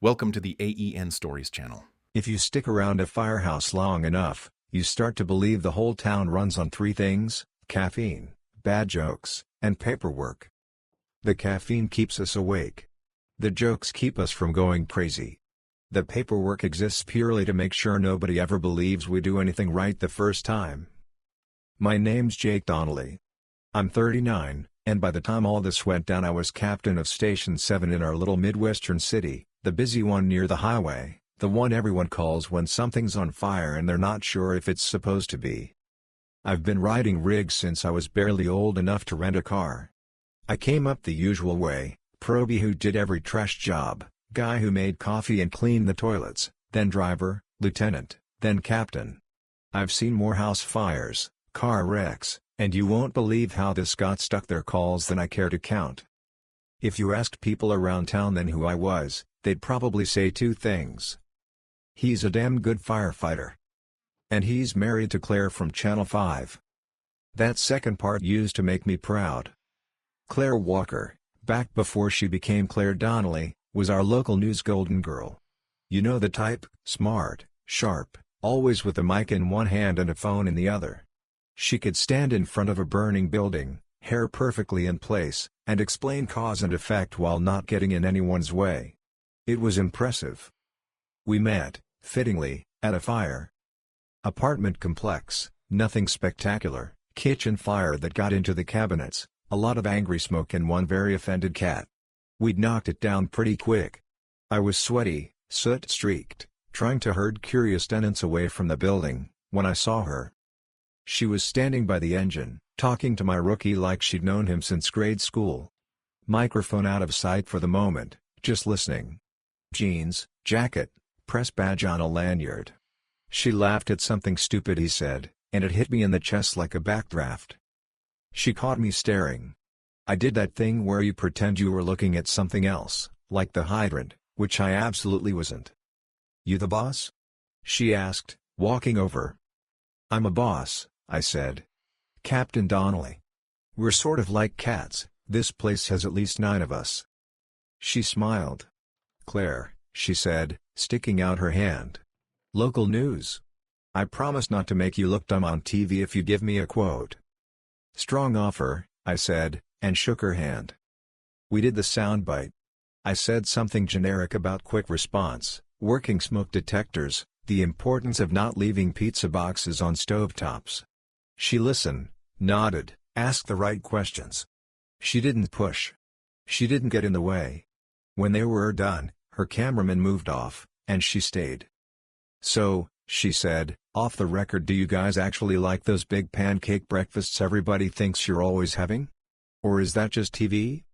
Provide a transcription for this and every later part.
Welcome to the AEN Stories channel. If you stick around a firehouse long enough, you start to believe the whole town runs on three things: caffeine, bad jokes, and paperwork. The caffeine keeps us awake. The jokes keep us from going crazy. The paperwork exists purely to make sure nobody ever believes we do anything right the first time. My name's Jake Donnelly. I'm 39, and by the time all this went down I was captain of Station 7 in our little Midwestern city, the busy one near the highway, the one everyone calls when something's on fire and they're not sure if it's supposed to be. I've been riding rigs since I was barely old enough to rent a car. I came up the usual way: probie who did every trash job, guy who made coffee and cleaned the toilets, then driver, lieutenant, then captain. I've seen more house fires, car wrecks, and you won't believe how this got stuck their calls than I care to count. If you asked people around town then who I was, they'd probably say two things. He's a damn good firefighter. And he's married to Claire from Channel 5. That second part used to make me proud. Claire Walker, back before she became Claire Donnelly, was our local news golden girl. You know the type: smart, sharp, always with a mic in one hand and a phone in the other. She could stand in front of a burning building, hair perfectly in place, and explain cause and effect while not getting in anyone's way. It was impressive. We met, fittingly, at a fire. Apartment complex, nothing spectacular, kitchen fire that got into the cabinets, a lot of angry smoke and one very offended cat. We'd knocked it down pretty quick. I was sweaty, soot-streaked, trying to herd curious tenants away from the building, when I saw her. She was standing by the engine, talking to my rookie like she'd known him since grade school. Microphone out of sight for the moment, just listening. Jeans, jacket, press badge on a lanyard. She laughed at something stupid he said, and it hit me in the chest like a backdraft. She caught me staring. I did that thing where you pretend you were looking at something else, like the hydrant, which I absolutely wasn't. "You the boss?" she asked, walking over. "I'm a boss," I said. "Captain Donnelly. We're sort of like cats, this place has at least 9 of us." She smiled. "Claire," she said, sticking out her hand. "Local news. I promise not to make you look dumb on TV if you give me a quote." "Strong offer," I said, and shook her hand. We did the soundbite. I said something generic about quick response, working smoke detectors, the importance of not leaving pizza boxes on stovetops. She listened, nodded, asked the right questions. She didn't push. She didn't get in the way. When they were done, her cameraman moved off, and she stayed. "So," she said, "off the record, do you guys actually like those big pancake breakfasts everybody thinks you're always having? Or is that just TV?"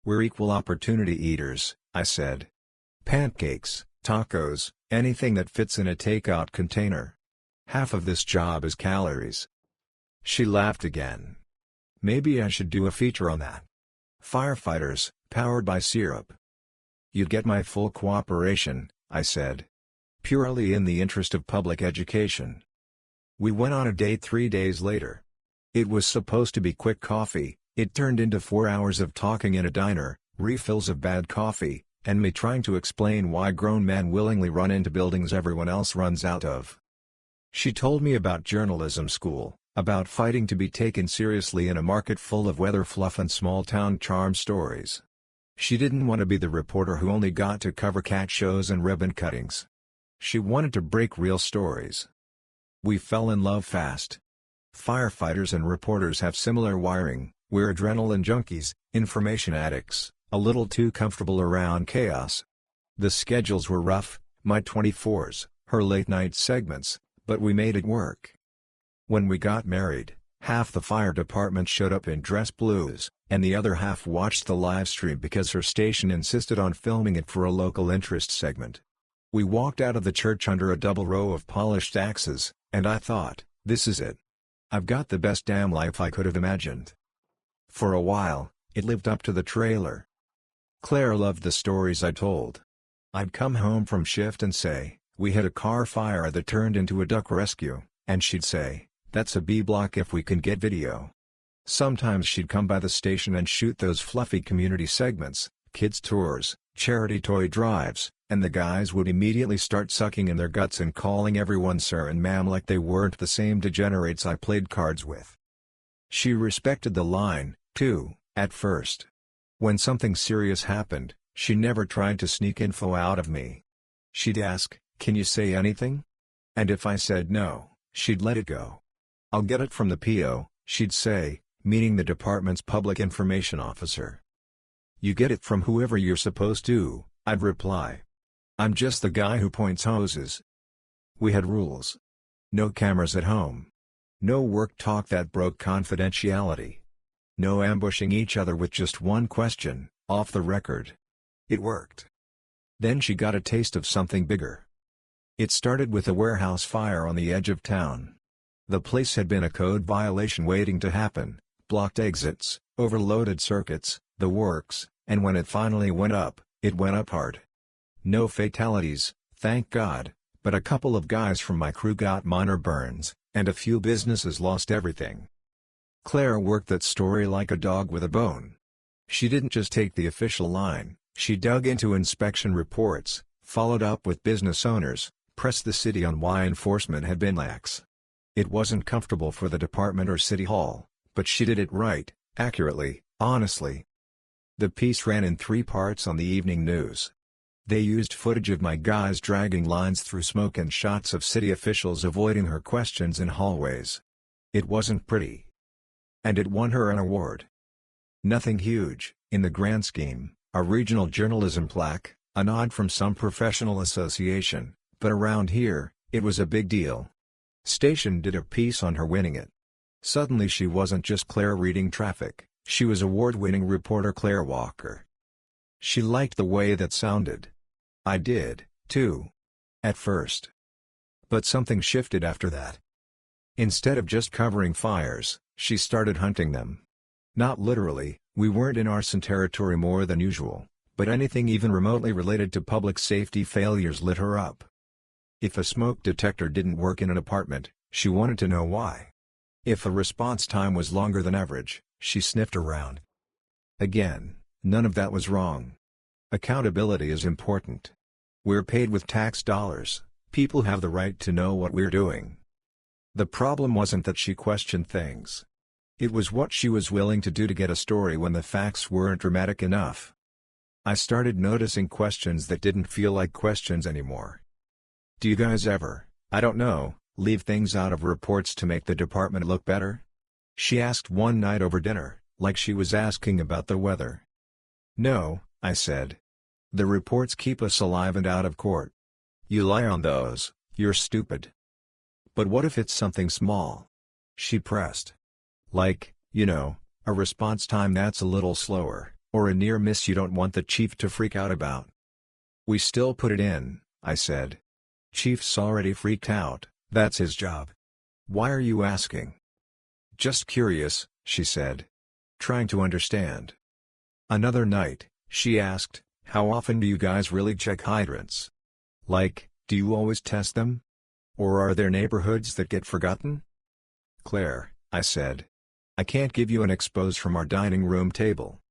"We're equal opportunity eaters," I said. "Pancakes, tacos, anything that fits in a takeout container. Half of this job is calories." She laughed again. "Maybe I should do a feature on that. Firefighters, powered by syrup." "You'd get my full cooperation," I said. "Purely in the interest of public education." We went on a date 3 days later. It was supposed to be quick coffee. It turned into 4 hours of talking in a diner, refills of bad coffee, and me trying to explain why grown men willingly run into buildings everyone else runs out of. She told me about journalism school, about fighting to be taken seriously in a market full of weather fluff and small-town charm stories. She didn't want to be the reporter who only got to cover cat shows and ribbon cuttings. She wanted to break real stories. We fell in love fast. Firefighters and reporters have similar wiring. We're adrenaline junkies, information addicts, a little too comfortable around chaos. The schedules were rough, my 24s, her late-night segments, but we made it work. When we got married, half the fire department showed up in dress blues, and the other half watched the live stream because her station insisted on filming it for a local interest segment. We walked out of the church under a double row of polished axes, and I thought, this is it. I've got the best damn life I could have imagined. For a while, it lived up to the trailer. Claire loved the stories I told. I'd come home from shift and say, "We had a car fire that turned into a duck rescue," and she'd say, "That's a B block if we can get video." Sometimes she'd come by the station and shoot those fluffy community segments, kids' tours, charity toy drives, and the guys would immediately start sucking in their guts and calling everyone sir and ma'am like they weren't the same degenerates I played cards with. She respected the line, too, at first. When something serious happened, she never tried to sneak info out of me. She'd ask, "Can you say anything?" And if I said no, she'd let it go. "I'll get it from the PO," she'd say, meaning the department's public information officer. "You get it from whoever you're supposed to," I'd reply. "I'm just the guy who points hoses." We had rules. No cameras at home. No work talk that broke confidentiality. No ambushing each other with just one question, off the record. It worked. Then she got a taste of something bigger. It started with a warehouse fire on the edge of town. The place had been a code violation waiting to happen, blocked exits, overloaded circuits, the works, and when it finally went up, it went up hard. No fatalities, thank God, but a couple of guys from my crew got minor burns, and a few businesses lost everything. Claire worked that story like a dog with a bone. She didn't just take the official line, she dug into inspection reports, followed up with business owners, pressed the city on why enforcement had been lax. It wasn't comfortable for the department or city hall, but she did it right, accurately, honestly. The piece ran in 3 parts on the evening news. They used footage of my guys dragging lines through smoke and shots of city officials avoiding her questions in hallways. It wasn't pretty. And it won her an award. Nothing huge, in the grand scheme, a regional journalism plaque, a nod from some professional association, but around here, it was a big deal. Station did a piece on her winning it. Suddenly she wasn't just Claire reading traffic, she was award-winning reporter Claire Walker. She liked the way that sounded. I did, too. At first. But something shifted after that. Instead of just covering fires, she started hunting them. Not literally, we weren't in arson territory more than usual, but anything even remotely related to public safety failures lit her up. If a smoke detector didn't work in an apartment, she wanted to know why. If a response time was longer than average, she sniffed around. Again, none of that was wrong. Accountability is important. We're paid with tax dollars, people have the right to know what we're doing. The problem wasn't that she questioned things. It was what she was willing to do to get a story when the facts weren't dramatic enough. I started noticing questions that didn't feel like questions anymore. "Do you guys ever, I don't know, leave things out of reports to make the department look better?" She asked one night over dinner, like she was asking about the weather. "No," I said. "The reports keep us alive and out of court. You lie on those, you're stupid." "But what if it's something small?" she pressed. "Like, a response time that's a little slower, or a near miss you don't want the chief to freak out about." "We still put it in," I said. "Chief's already freaked out, that's his job." "Why are you asking?" "Just curious," she said. Trying to understand. Another night, she asked, "How often do you guys really check hydrants? Like, do you always test them? Or are there neighborhoods that get forgotten?" "Claire," I said. "I can't give you an expose from our dining room table."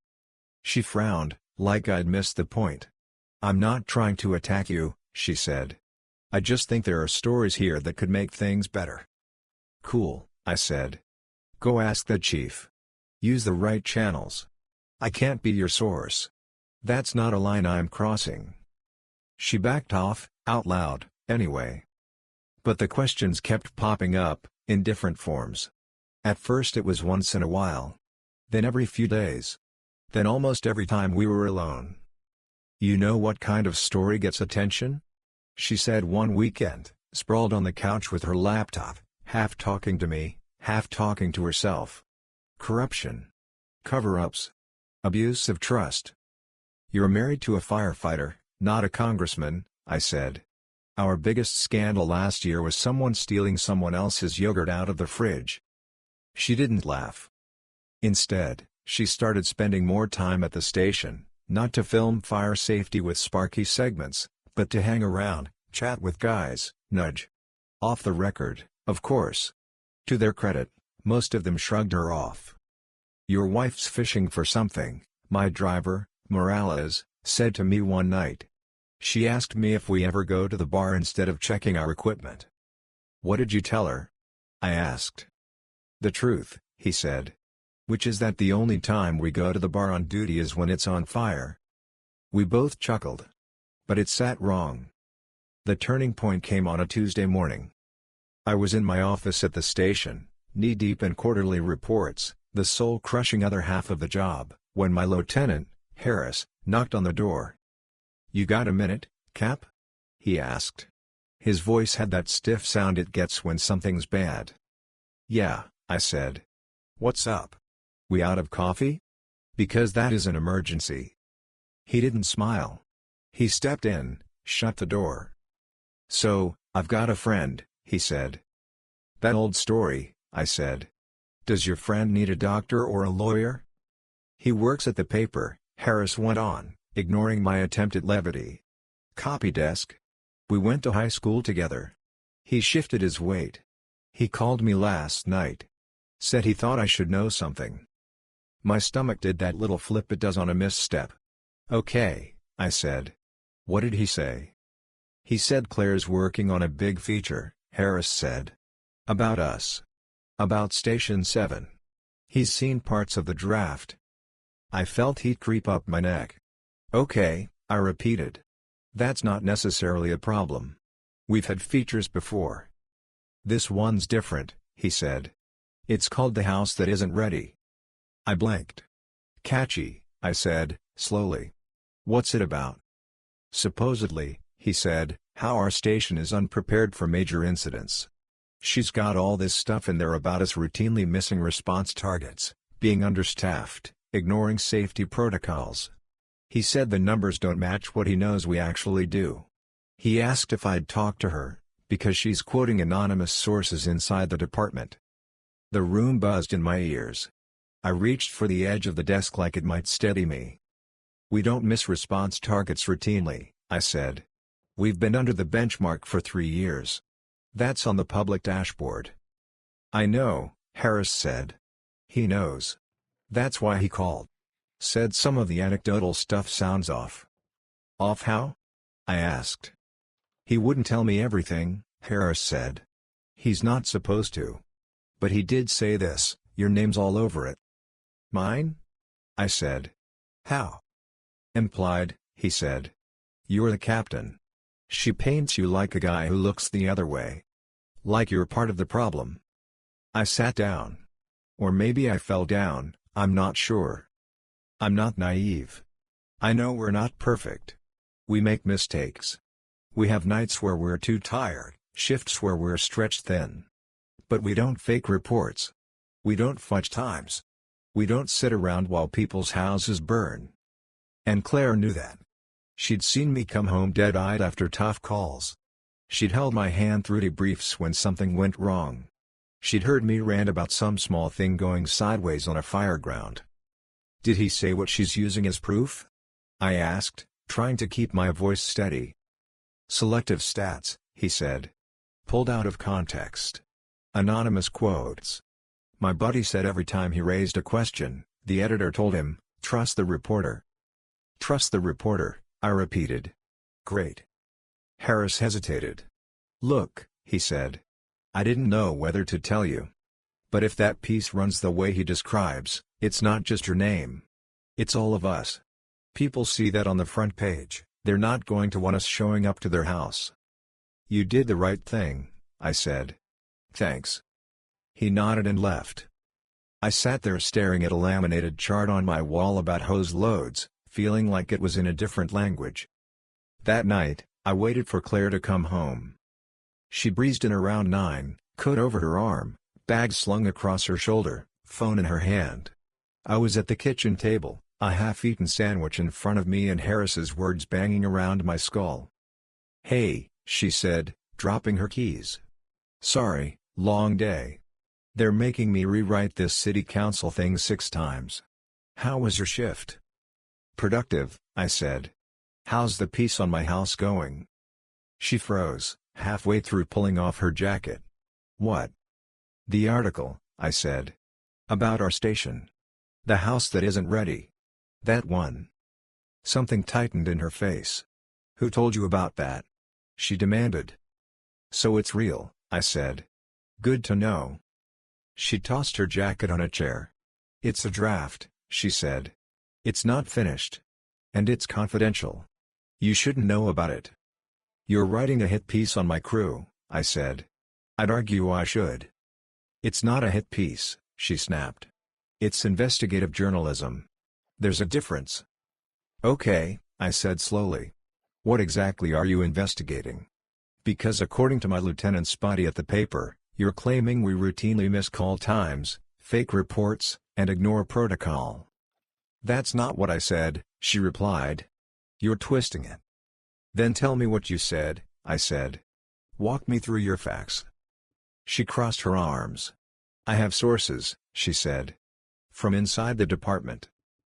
She frowned, like I'd missed the point. "I'm not trying to attack you," she said. "I just think there are stories here that could make things better." "Cool," I said. "Go ask the chief. Use the right channels. I can't be your source. That's not a line I'm crossing." She backed off, out loud, anyway. But the questions kept popping up, in different forms. At first it was once in a while. Then every few days. Then almost every time we were alone. "You know what kind of story gets attention?" she said one weekend, sprawled on the couch with her laptop, half talking to me, half talking to herself. "Corruption. Cover-ups. Abuse of trust." "You're married to a firefighter, not a congressman," I said. "Our biggest scandal last year was someone stealing someone else's yogurt out of the fridge." She didn't laugh. Instead, she started spending more time at the station, not to film fire safety with sparky segments, but to hang around, chat with guys, nudge. Off the record, of course. To their credit, most of them shrugged her off. "Your wife's fishing for something," my driver, Morales, said to me one night. She asked me if we ever go to the bar instead of checking our equipment. What did you tell her? I asked. The truth, he said. Which is that the only time we go to the bar on duty is when it's on fire. We both chuckled. But it sat wrong. The turning point came on a Tuesday morning. I was in my office at the station, knee-deep in quarterly reports, the soul-crushing other half of the job, when my lieutenant, Harris, knocked on the door. "You got a minute, Cap?" he asked. His voice had that stiff sound it gets when something's bad. "Yeah," I said. "What's up? We out of coffee?" "Because that is an emergency." He didn't smile. He stepped in, shut the door. "So, I've got a friend," he said. "That old story," I said. "Does your friend need a doctor or a lawyer?" "He works at the paper," Harris went on, ignoring my attempt at levity. "Copy desk. We went to high school together. He shifted his weight. He called me last night. Said he thought I should know something." My stomach did that little flip it does on a misstep. "Okay," I said. "What did he say?" "He said Claire's working on a big feature," Harris said. "About us. About Station 7. He's seen parts of the draft." I felt heat creep up my neck. "Okay," I repeated. "That's not necessarily a problem. We've had features before." "This one's different," he said. "It's called The House That Isn't Ready." I blinked. "Catchy," I said, slowly. "What's it about?" "Supposedly," he said, "how our station is unprepared for major incidents. She's got all this stuff in there about us routinely missing response targets, being understaffed, ignoring safety protocols. He said the numbers don't match what he knows we actually do. He asked if I'd talk to her, because she's quoting anonymous sources inside the department." The room buzzed in my ears. I reached for the edge of the desk like it might steady me. "We don't miss response targets routinely," I said. "We've been under the benchmark for 3 years. That's on the public dashboard." "I know," Harris said. "He knows. That's why he called." Said some of the anecdotal stuff sounds off. "Off how?" I asked. "He wouldn't tell me everything," Harris said. "He's not supposed to. But he did say this, your name's all over it." "Mine?" I said. "How?" "Implied," he said. "You're the captain. She paints you like a guy who looks the other way. Like you're part of the problem." I sat down. Or maybe I fell down, I'm not sure. I'm not naive. I know we're not perfect. We make mistakes. We have nights where we're too tired, shifts where we're stretched thin. But we don't fake reports. We don't fudge times. We don't sit around while people's houses burn. And Claire knew that. She'd seen me come home dead-eyed after tough calls. She'd held my hand through debriefs when something went wrong. She'd heard me rant about some small thing going sideways on a fireground. "Did he say what she's using as proof?" I asked, trying to keep my voice steady. "Selective stats," he said. "Pulled out of context. Anonymous quotes." My buddy said every time he raised a question, the editor told him, "Trust the reporter." "Trust the reporter," I repeated. "Great." Harris hesitated. "Look," he said. "I didn't know whether to tell you. But if that piece runs the way he describes, it's not just your name. It's all of us. People see that on the front page, they're not going to want us showing up to their house." "You did the right thing," I said. "Thanks." He nodded and left. I sat there staring at a laminated chart on my wall about hose loads, feeling like it was in a different language. That night, I waited for Claire to come home. She breezed in around 9, coat over her arm, bag slung across her shoulder, phone in her hand. I was at the kitchen table, a half-eaten sandwich in front of me and Harris's words banging around my skull. "Hey," she said, dropping her keys. "Sorry, long day. They're making me rewrite this city council thing 6 times. How was your shift?" "Productive," I said. "How's the piece on my house going?" She froze, halfway through pulling off her jacket. "What?" "The article," I said. "About our station. The house that isn't ready. That one." Something tightened in her face. Who told you about that? She demanded. So it's real, I said. Good to know. She tossed her jacket on a chair. It's a draft, she said. It's not finished. And it's confidential. You shouldn't know about it. You're writing a hit piece on my crew, I said. I'd argue I should. It's not a hit piece, she snapped. It's investigative journalism. There's a difference. Okay, I said slowly. What exactly are you investigating? Because according to my Lieutenant Spotty at the paper, you're claiming we routinely miss call times, fake reports, and ignore protocol. That's not what I said, she replied. You're twisting it. Then tell me what you said, I said. Walk me through your facts. She crossed her arms. I have sources, she said. From inside the department.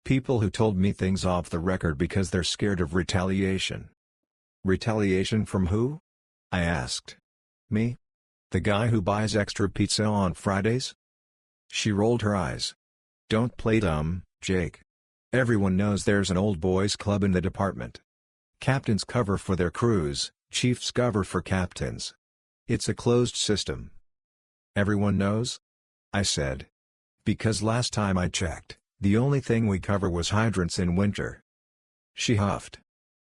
People who told me things off the record because they're scared of retaliation. Retaliation from who? I asked. Me? The guy who buys extra pizza on Fridays? She rolled her eyes. Don't play dumb, Jake. Everyone knows there's an old boys club in the department. Captains cover for their crews, chiefs cover for captains. It's a closed system. Everyone knows? I said. Because last time I checked, the only thing we cover was hydrants in winter. She huffed.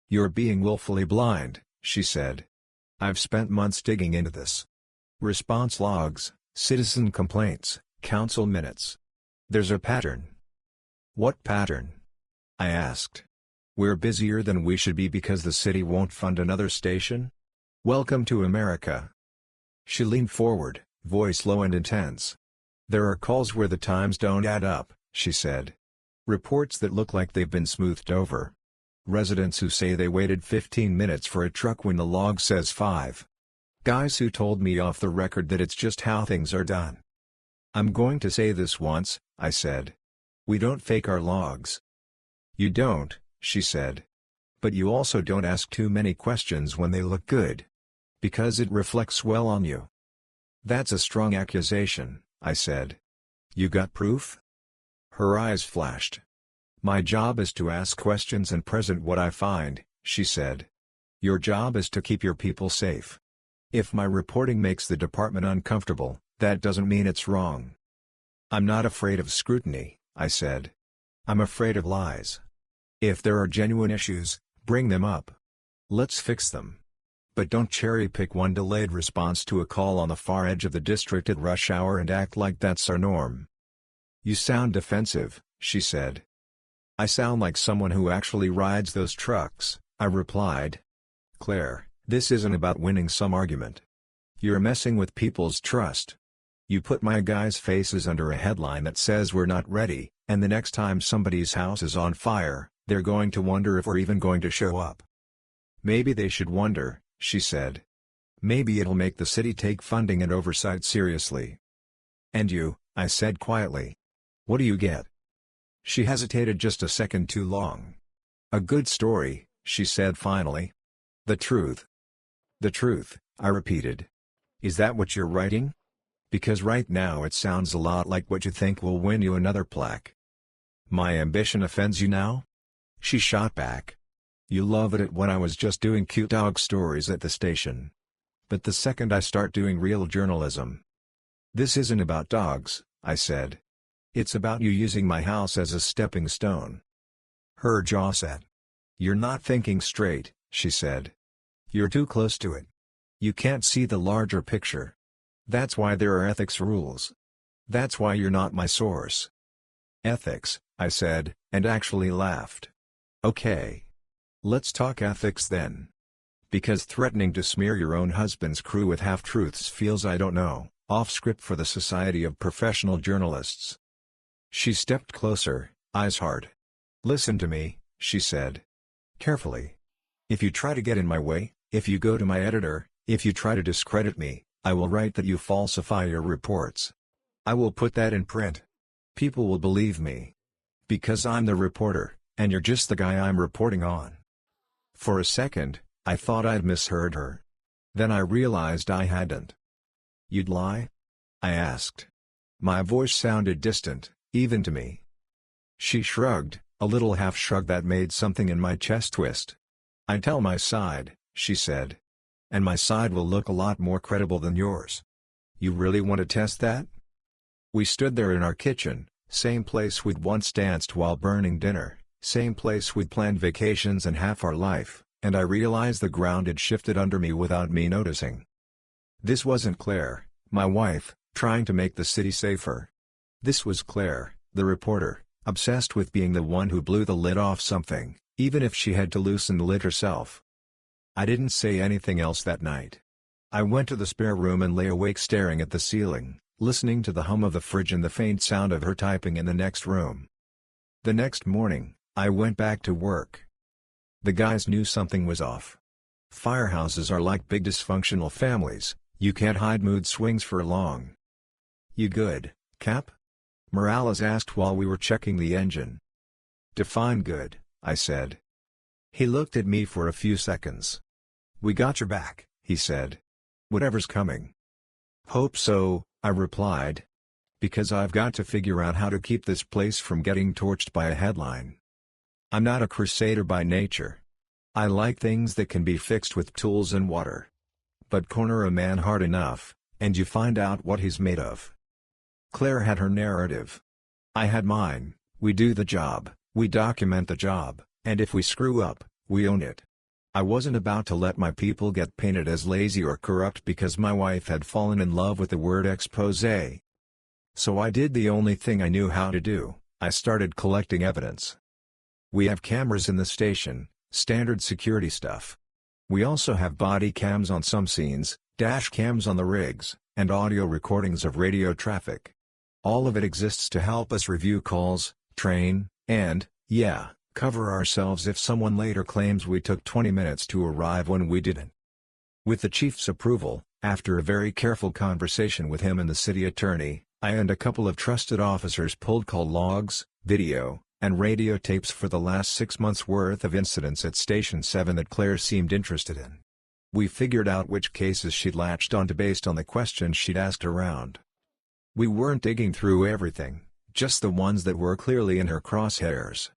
You're being willfully blind, she said. I've spent months digging into this. Response logs, citizen complaints, council minutes. There's a pattern. What pattern? I asked. We're busier than we should be because the city won't fund another station? Welcome to America. She leaned forward, voice low and intense. There are calls where the times don't add up, she said. Reports that look like they've been smoothed over. Residents who say they waited 15 minutes for a truck when the log says 5. Guys who told me off the record that it's just how things are done. I'm going to say this once, I said. We don't fake our logs. You don't, she said. But you also don't ask too many questions when they look good. Because it reflects well on you. That's a strong accusation, I said. You got proof? Her eyes flashed. My job is to ask questions and present what I find, she said. Your job is to keep your people safe. If my reporting makes the department uncomfortable, that doesn't mean it's wrong. I'm not afraid of scrutiny, I said. I'm afraid of lies. If there are genuine issues, bring them up. Let's fix them. But don't cherry-pick one delayed response to a call on the far edge of the district at rush hour and act like that's our norm. You sound defensive, she said. I sound like someone who actually rides those trucks, I replied. Claire, this isn't about winning some argument. You're messing with people's trust. You put my guys' faces under a headline that says we're not ready, and the next time somebody's house is on fire, they're going to wonder if we're even going to show up. Maybe they should wonder, she said. Maybe it'll make the city take funding and oversight seriously. And you, I said quietly. What do you get? She hesitated just a second too long. A good story, she said finally. The truth. The truth, I repeated. Is that what you're writing? Because right now it sounds a lot like what you think will win you another plaque. My ambition offends you now? She shot back. You love it when I was just doing cute dog stories at the station. But the second I start doing real journalism. This isn't about dogs, I said. It's about you using my house as a stepping stone. Her jaw set. You're not thinking straight, she said. You're too close to it. You can't see the larger picture. That's why there are ethics rules. That's why you're not my source. Ethics, I said, and actually laughed. Okay. Let's talk ethics then. Because threatening to smear your own husband's crew with half-truths feels I don't know, off-script for the Society of Professional Journalists. She stepped closer, eyes hard. Listen to me, she said. Carefully. If you try to get in my way, if you go to my editor, if you try to discredit me, I will write that you falsify your reports. I will put that in print. People will believe me. Because I'm the reporter, and you're just the guy I'm reporting on. For a second, I thought I'd misheard her. Then I realized I hadn't. You'd lie? I asked. My voice sounded distant, even to me. She shrugged, a little half-shrug that made something in my chest twist. "I tell my side," she said. "And my side will look a lot more credible than yours. You really want to test that?" We stood there in our kitchen, same place we'd once danced while burning dinner, same place we'd planned vacations and half our life, and I realized the ground had shifted under me without me noticing. This wasn't Claire, my wife, trying to make the city safer. This was Claire, the reporter, obsessed with being the one who blew the lid off something, even if she had to loosen the lid herself. I didn't say anything else that night. I went to the spare room and lay awake staring at the ceiling, listening to the hum of the fridge and the faint sound of her typing in the next room. The next morning, I went back to work. The guys knew something was off. Firehouses are like big dysfunctional families, you can't hide mood swings for long. "You good, Cap?" Morales asked while we were checking the engine. "Define good," I said. He looked at me for a few seconds. "We got your back," he said. "Whatever's coming." "Hope so," I replied. "Because I've got to figure out how to keep this place from getting torched by a headline. I'm not a crusader by nature. I like things that can be fixed with tools and water. But corner a man hard enough, and you find out what he's made of." Claire had her narrative. I had mine. We do the job, we document the job, and if we screw up, we own it. I wasn't about to let my people get painted as lazy or corrupt because my wife had fallen in love with the word expose. So I did the only thing I knew how to do, I started collecting evidence. We have cameras in the station, standard security stuff. We also have body cams on some scenes, dash cams on the rigs, and audio recordings of radio traffic. All of it exists to help us review calls, train, and, yeah, cover ourselves if someone later claims we took 20 minutes to arrive when we didn't. With the chief's approval, after a very careful conversation with him and the city attorney, I and a couple of trusted officers pulled call logs, video, and radio tapes for the last 6 months' worth of incidents at Station 7 that Claire seemed interested in. We figured out which cases she'd latched onto based on the questions she'd asked around. We weren't digging through everything, just the ones that were clearly in her crosshairs.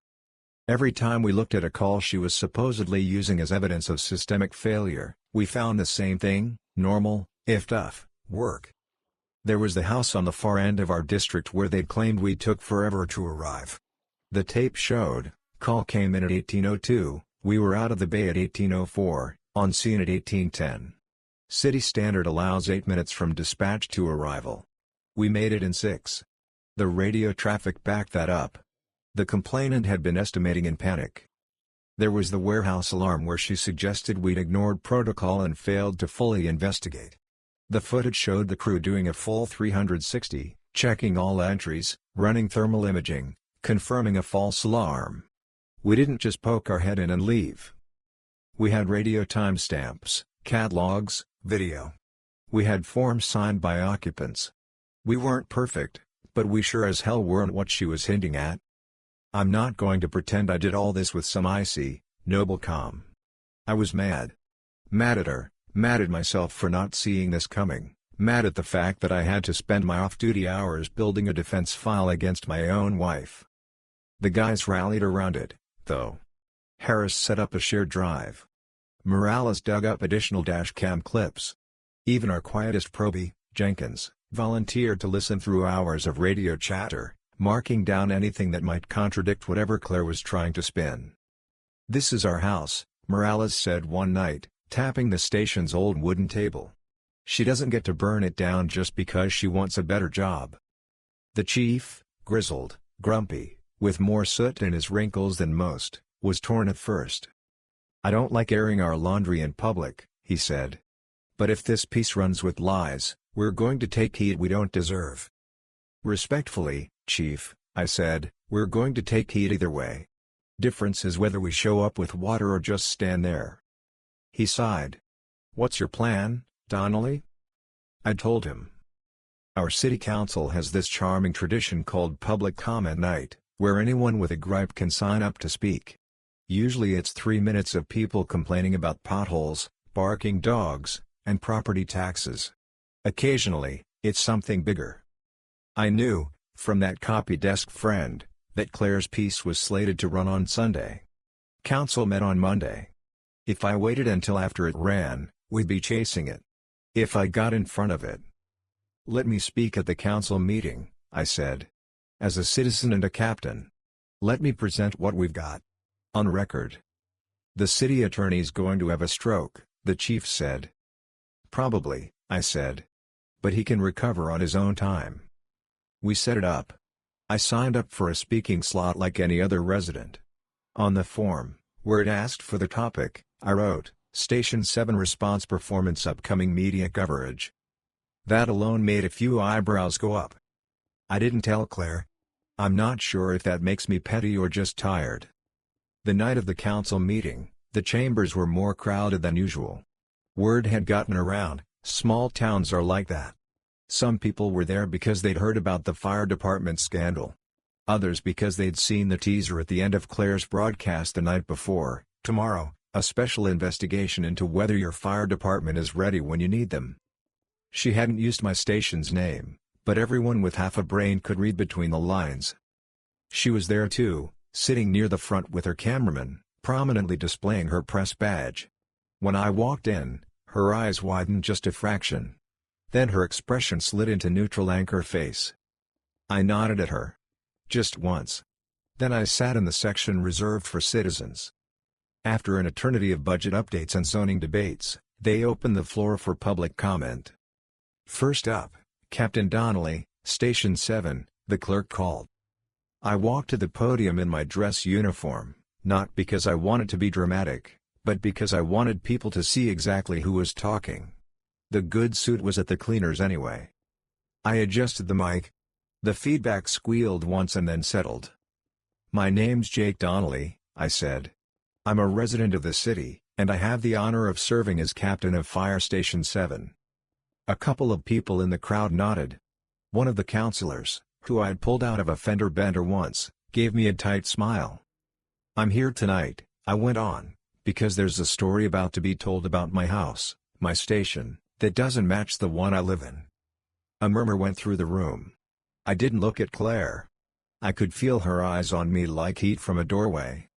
Every time we looked at a call she was supposedly using as evidence of systemic failure, we found the same thing: normal, if tough, work. There was the house on the far end of our district where they'd claimed we took forever to arrive. The tape showed, call came in at 1802, we were out of the bay at 1804, on scene at 1810. City standard allows 8 minutes from dispatch to arrival. We made it in 6. The radio traffic backed that up. The complainant had been estimating in panic. There was the warehouse alarm where she suggested we'd ignored protocol and failed to fully investigate. The footage showed the crew doing a full 360, checking all entries, running thermal imaging, confirming a false alarm. We didn't just poke our head in and leave. We had radio timestamps, catalogs, video. We had forms signed by occupants. We weren't perfect, but we sure as hell weren't what she was hinting at. I'm not going to pretend I did all this with some icy, noble calm. I was mad. Mad at her, mad at myself for not seeing this coming, mad at the fact that I had to spend my off-duty hours building a defense file against my own wife. The guys rallied around it, though. Harris set up a shared drive. Morales dug up additional dashcam clips. Even our quietest probie, Jenkins, volunteered to listen through hours of radio chatter, marking down anything that might contradict whatever Claire was trying to spin. "This is our house," Morales said one night, tapping the station's old wooden table. "She doesn't get to burn it down just because she wants a better job." The chief, grizzled, grumpy, with more soot in his wrinkles than most, was torn at first. "I don't like airing our laundry in public," he said. "But if this piece runs with lies, we're going to take heat we don't deserve." "Respectfully, Chief," I said, "we're going to take heat either way. Difference is whether we show up with water or just stand there." He sighed. "What's your plan, Donnelly?" I told him. Our city council has this charming tradition called Public Comment Night, where anyone with a gripe can sign up to speak. Usually it's 3 minutes of people complaining about potholes, barking dogs, and property taxes. Occasionally, it's something bigger. I knew, from that copy desk friend, that Claire's piece was slated to run on Sunday. Council met on Monday. If I waited until after it ran, we'd be chasing it. If I got in front of it. Let me speak at the council meeting, I said. As a citizen and a captain. Let me present what we've got. On record. The city attorney's going to have a stroke, the chief said. Probably, I said. But he can recover on his own time. We set it up. I signed up for a speaking slot like any other resident. On the form, where it asked for the topic, I wrote, Station 7 Response Performance Upcoming Media Coverage. That alone made a few eyebrows go up. I didn't tell Claire. I'm not sure if that makes me petty or just tired. The night of the council meeting, the chambers were more crowded than usual. Word had gotten around, small towns are like that. Some people were there because they'd heard about the fire department scandal. Others because they'd seen the teaser at the end of Claire's broadcast the night before, tomorrow, a special investigation into whether your fire department is ready when you need them. She hadn't used my station's name, but everyone with half a brain could read between the lines. She was there too, sitting near the front with her cameraman, prominently displaying her press badge. When I walked in, her eyes widened just a fraction. Then her expression slid into neutral anchor face. I nodded at her. Just once. Then I sat in the section reserved for citizens. After an eternity of budget updates and zoning debates, they opened the floor for public comment. First up, Captain Donnelly, Station 7, the clerk called. I walked to the podium in my dress uniform, not because I wanted to be dramatic, but because I wanted people to see exactly who was talking. The good suit was at the cleaners anyway. I adjusted the mic. The feedback squealed once and then settled. My name's Jake Donnelly, I said. I'm a resident of the city, and I have the honor of serving as captain of Fire Station 7. A couple of people in the crowd nodded. One of the counselors, who I'd pulled out of a fender bender once, gave me a tight smile. I'm here tonight, I went on, because there's a story about to be told about my house, my station, that doesn't match the one I live in. A murmur went through the room. I didn't look at Claire. I could feel her eyes on me like heat from a doorway.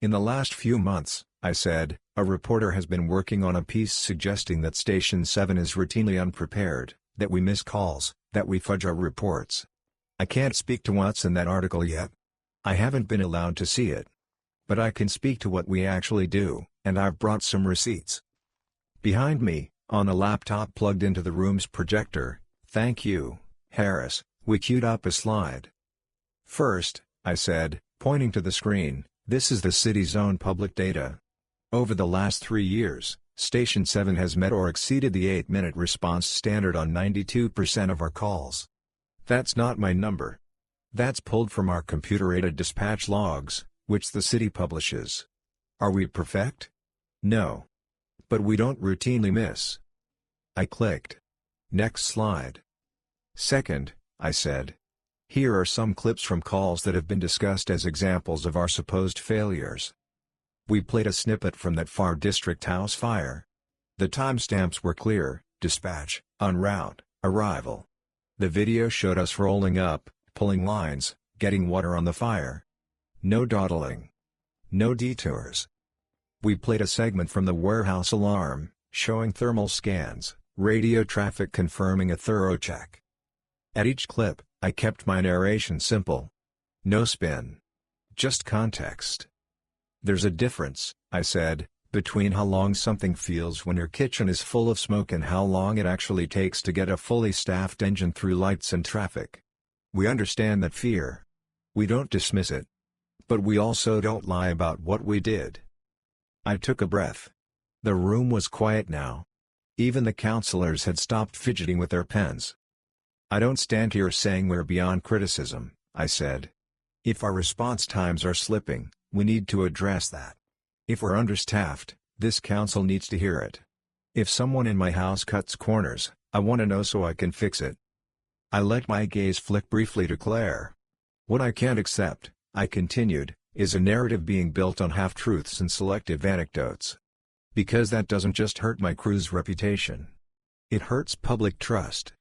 In the last few months, I said, a reporter has been working on a piece suggesting that Station 7 is routinely unprepared, that we miss calls, that we fudge our reports. I can't speak to what's in that article yet. I haven't been allowed to see it. But I can speak to what we actually do, and I've brought some receipts. Behind me, on a laptop plugged into the room's projector, thank you, Harris, we queued up a slide. First, I said, pointing to the screen, this is the city's own public data. Over the last 3 years, Station 7 has met or exceeded the 8-minute response standard on 92% of our calls. That's not my number. That's pulled from our computer-aided dispatch logs, which the city publishes. Are we perfect? No. But we don't routinely miss. I clicked. Next slide. Second, I said. Here are some clips from calls that have been discussed as examples of our supposed failures. We played a snippet from that Far District house fire. The timestamps were clear: dispatch, en route, arrival. The video showed us rolling up, pulling lines, getting water on the fire. No dawdling. No detours. We played a segment from the warehouse alarm, showing thermal scans, radio traffic confirming a thorough check. At each clip, I kept my narration simple. No spin. Just context. There's a difference, I said, between how long something feels when your kitchen is full of smoke and how long it actually takes to get a fully staffed engine through lights and traffic. We understand that fear. We don't dismiss it. But we also don't lie about what we did. I took a breath. The room was quiet now. Even the counselors had stopped fidgeting with their pens. I don't stand here saying we're beyond criticism, I said. If our response times are slipping, we need to address that. If we're understaffed, this council needs to hear it. If someone in my house cuts corners, I want to know so I can fix it. I let my gaze flick briefly to Claire. What I can't accept, I continued, is a narrative being built on half-truths and selective anecdotes. Because that doesn't just hurt my crew's reputation. It hurts public trust.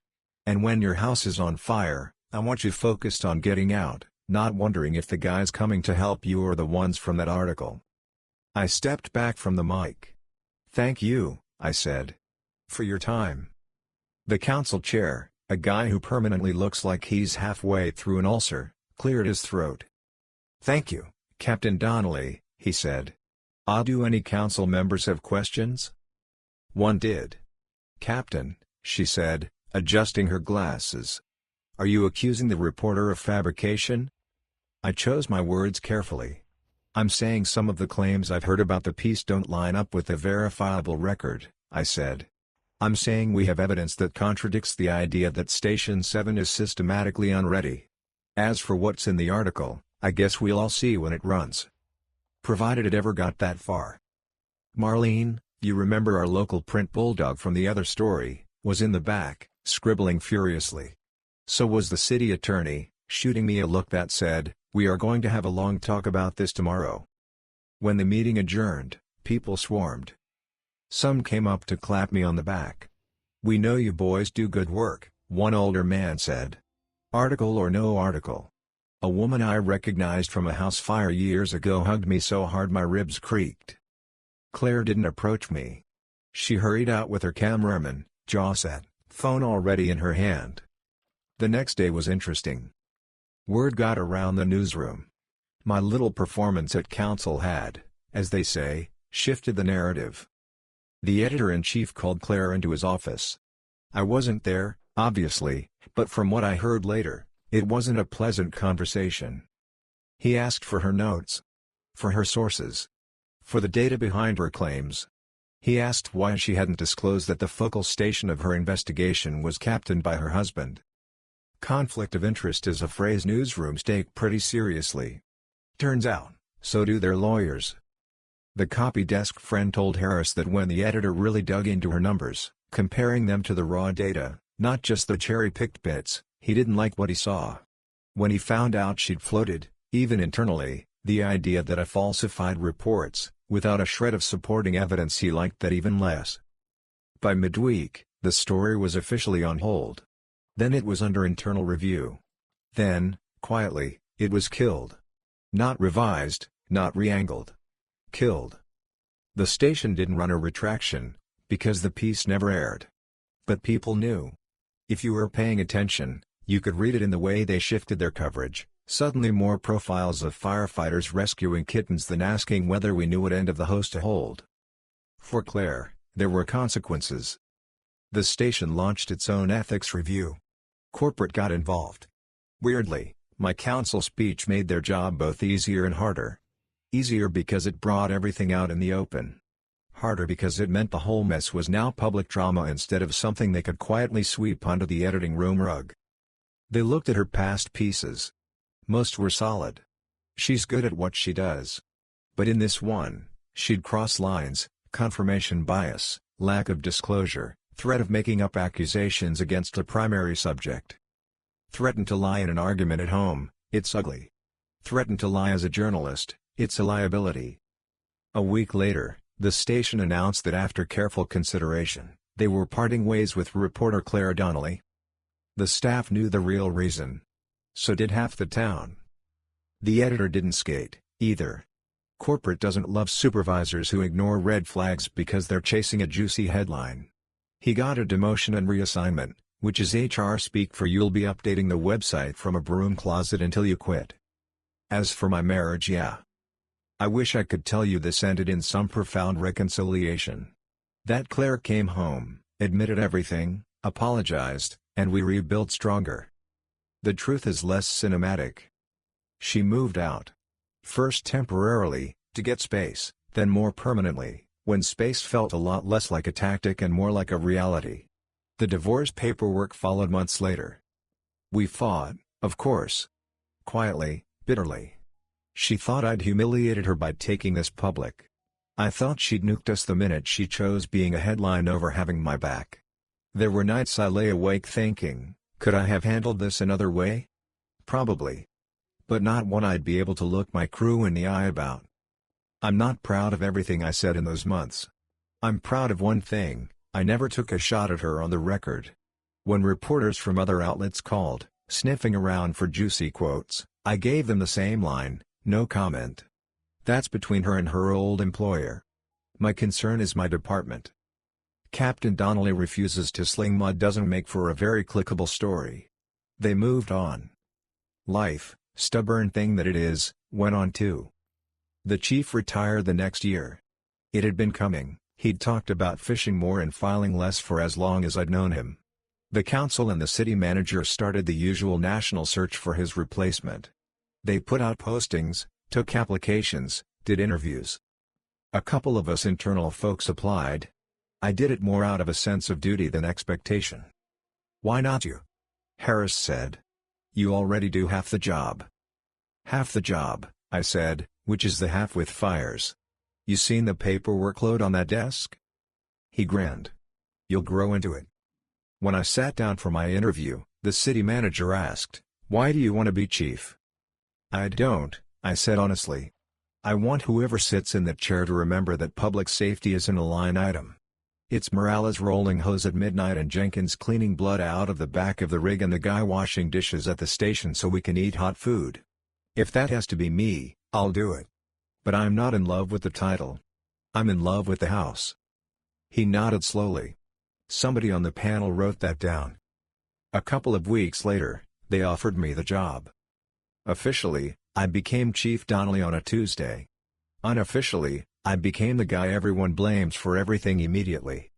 And when your house is on fire, I want you focused on getting out, not wondering if the guys coming to help you are the ones from that article. I stepped back from the mic. "Thank you," I said. "For your time." The council chair, a guy who permanently looks like he's halfway through an ulcer, cleared his throat. "Thank you, Captain Donnelly," he said. "Do any council members have questions?" One did. "Captain," she said, adjusting her glasses. "Are you accusing the reporter of fabrication?" I chose my words carefully. "I'm saying some of the claims I've heard about the piece don't line up with the verifiable record," I said. "I'm saying we have evidence that contradicts the idea that Station 7 is systematically unready. As for what's in the article, I guess we'll all see when it runs. Provided it ever got that far." Marlene, you remember our local print bulldog from the other story, was in the back, scribbling furiously. So was the city attorney, shooting me a look that said, "We are going to have a long talk about this tomorrow." When the meeting adjourned, people swarmed. Some came up to clap me on the back. "We know you boys do good work," one older man said. Article or no article. A woman I recognized from a house fire years ago hugged me so hard my ribs creaked. Claire didn't approach me. She hurried out with her cameraman, jaw set, phone already in her hand. The next day was interesting. Word got around the newsroom. My little performance at council had, as they say, shifted the narrative. The editor-in-chief called Claire into his office. I wasn't there, obviously, but from what I heard later, it wasn't a pleasant conversation. He asked for her notes. For her sources. For the data behind her claims. He asked why she hadn't disclosed that the focal station of her investigation was captained by her husband. Conflict of interest is a phrase newsrooms take pretty seriously. Turns out, so do their lawyers. The copy desk friend told Harris that when the editor really dug into her numbers, comparing them to the raw data, not just the cherry-picked bits, he didn't like what he saw. When he found out she'd floated, even internally, the idea that I falsified reports, without a shred of supporting evidence, he liked that even less. By midweek, the story was officially on hold. Then it was under internal review. Then, quietly, it was killed. Not revised, not re-angled. Killed. The station didn't run a retraction, because the piece never aired. But people knew. If you were paying attention, you could read it in the way they shifted their coverage. Suddenly more profiles of firefighters rescuing kittens than asking whether we knew what end of the hose to hold. For Claire, there were consequences. The station launched its own ethics review. Corporate got involved. Weirdly, my council speech made their job both easier and harder. Easier because it brought everything out in the open. Harder because it meant the whole mess was now public drama instead of something they could quietly sweep under the editing room rug. They looked at her past pieces. Most were solid. She's good at what she does. But in this one, she'd cross lines, confirmation bias, lack of disclosure, threat of making up accusations against a primary subject. Threatened to lie in an argument at home, it's ugly. Threatened to lie as a journalist, it's a liability. A week later, the station announced that after careful consideration, they were parting ways with reporter Claire Donnelly. The staff knew the real reason. So did half the town. The editor didn't skate, either. Corporate doesn't love supervisors who ignore red flags because they're chasing a juicy headline. He got a demotion and reassignment, which is HR speak for you'll be updating the website from a broom closet until you quit. As for my marriage, yeah. I wish I could tell you this ended in some profound reconciliation. That Claire came home, admitted everything, apologized, and we rebuilt stronger. The truth is less cinematic. She moved out. First temporarily, to get space, then more permanently, when space felt a lot less like a tactic and more like a reality. The divorce paperwork followed months later. We fought, of course. Quietly, bitterly. She thought I'd humiliated her by taking this public. I thought she'd nuked us the minute she chose being a headline over having my back. There were nights I lay awake thinking, could I have handled this another way? Probably. But not one I'd be able to look my crew in the eye about. I'm not proud of everything I said in those months. I'm proud of one thing, I never took a shot at her on the record. When reporters from other outlets called, sniffing around for juicy quotes, I gave them the same line, no comment. That's between her and her old employer. My concern is my department. Captain Donnelly refuses to sling mud doesn't make for a very clickable story. They moved on. Life, stubborn thing that it is, went on too. The chief retired the next year. It had been coming, he'd talked about fishing more and filing less for as long as I'd known him. The council and the city manager started the usual national search for his replacement. They put out postings, took applications, did interviews. A couple of us internal folks applied. I did it more out of a sense of duty than expectation. "Why not you?" Harris said. "You already do half the job." "Half the job," I said, "which is the half with fires. You seen the paperwork load on that desk?" He grinned. "You'll grow into it." When I sat down for my interview, the city manager asked, "Why do you want to be chief?" "I don't," I said honestly. "I want whoever sits in that chair to remember that public safety isn't a line item. It's Morales rolling hose at midnight and Jenkins cleaning blood out of the back of the rig and the guy washing dishes at the station so we can eat hot food. If that has to be me, I'll do it. But I'm not in love with the title. I'm in love with the house." He nodded slowly. Somebody on the panel wrote that down. A couple of weeks later, they offered me the job. Officially, I became Chief Donnelly on a Tuesday. Unofficially, I became the guy everyone blames for everything immediately.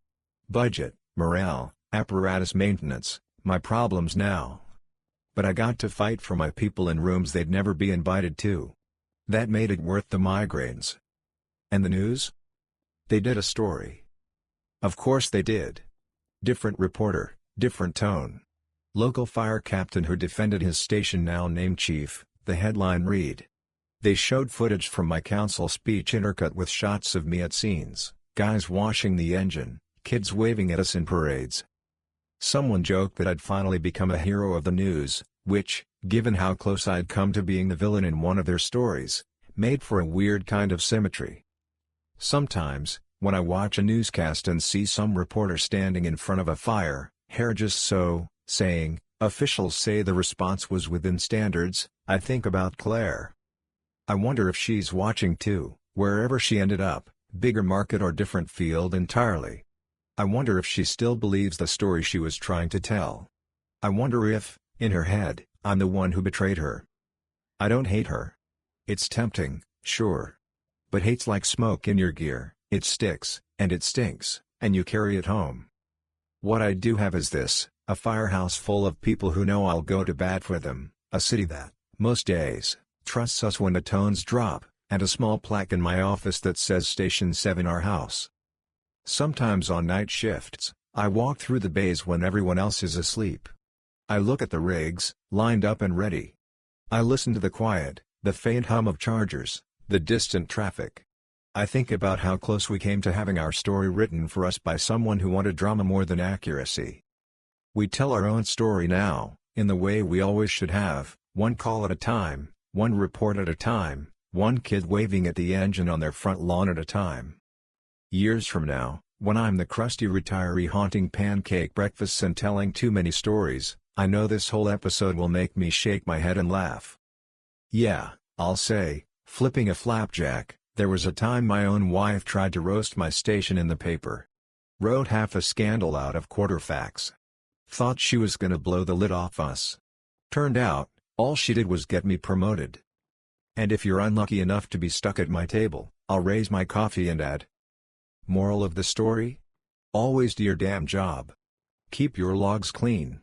Budget, morale, apparatus maintenance, my problems now. But I got to fight for my people in rooms they'd never be invited to. That made it worth the migraines. And the news? They did a story. Of course they did. Different reporter, different tone. Local fire captain who defended his station now named chief, the headline read. They showed footage from my council speech intercut with shots of me at scenes, guys washing the engine, kids waving at us in parades. Someone joked that I'd finally become a hero of the news, which, given how close I'd come to being the villain in one of their stories, made for a weird kind of symmetry. Sometimes, when I watch a newscast and see some reporter standing in front of a fire, hair just so, saying, "Officials say the response was within standards," I think about Claire. I wonder if she's watching too, wherever she ended up, bigger market or different field entirely. I wonder if she still believes the story she was trying to tell. I wonder if, in her head, I'm the one who betrayed her. I don't hate her. It's tempting, sure. But hate's like smoke in your gear, it sticks, and it stinks, and you carry it home. What I do have is this, a firehouse full of people who know I'll go to bat for them, a city that, most days, trusts us when the tones drop, and a small plaque in my office that says Station 7 our house. Sometimes on night shifts, I walk through the bays when everyone else is asleep. I look at the rigs, lined up and ready. I listen to the quiet, the faint hum of chargers, the distant traffic. I think about how close we came to having our story written for us by someone who wanted drama more than accuracy. We tell our own story now, in the way we always should have, one call at a time, one report at a time, one kid waving at the engine on their front lawn at a time. Years from now, when I'm the crusty retiree haunting pancake breakfasts and telling too many stories, I know this whole episode will make me shake my head and laugh. Yeah, I'll say, flipping a flapjack, there was a time my own wife tried to roast my station in the paper. Wrote half a scandal out of quarter facts. Thought she was gonna blow the lid off us. Turned out, all she did was get me promoted. And if you're unlucky enough to be stuck at my table, I'll raise my coffee and add. Moral of the story? Always do your damn job. Keep your logs clean.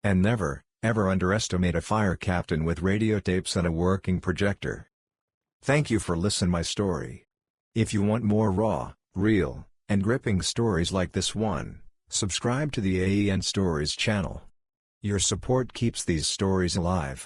And never, ever underestimate a fire captain with radio tapes and a working projector. Thank you for listening my story. If you want more raw, real, and gripping stories like this one, subscribe to the AEN Stories channel. Your support keeps these stories alive.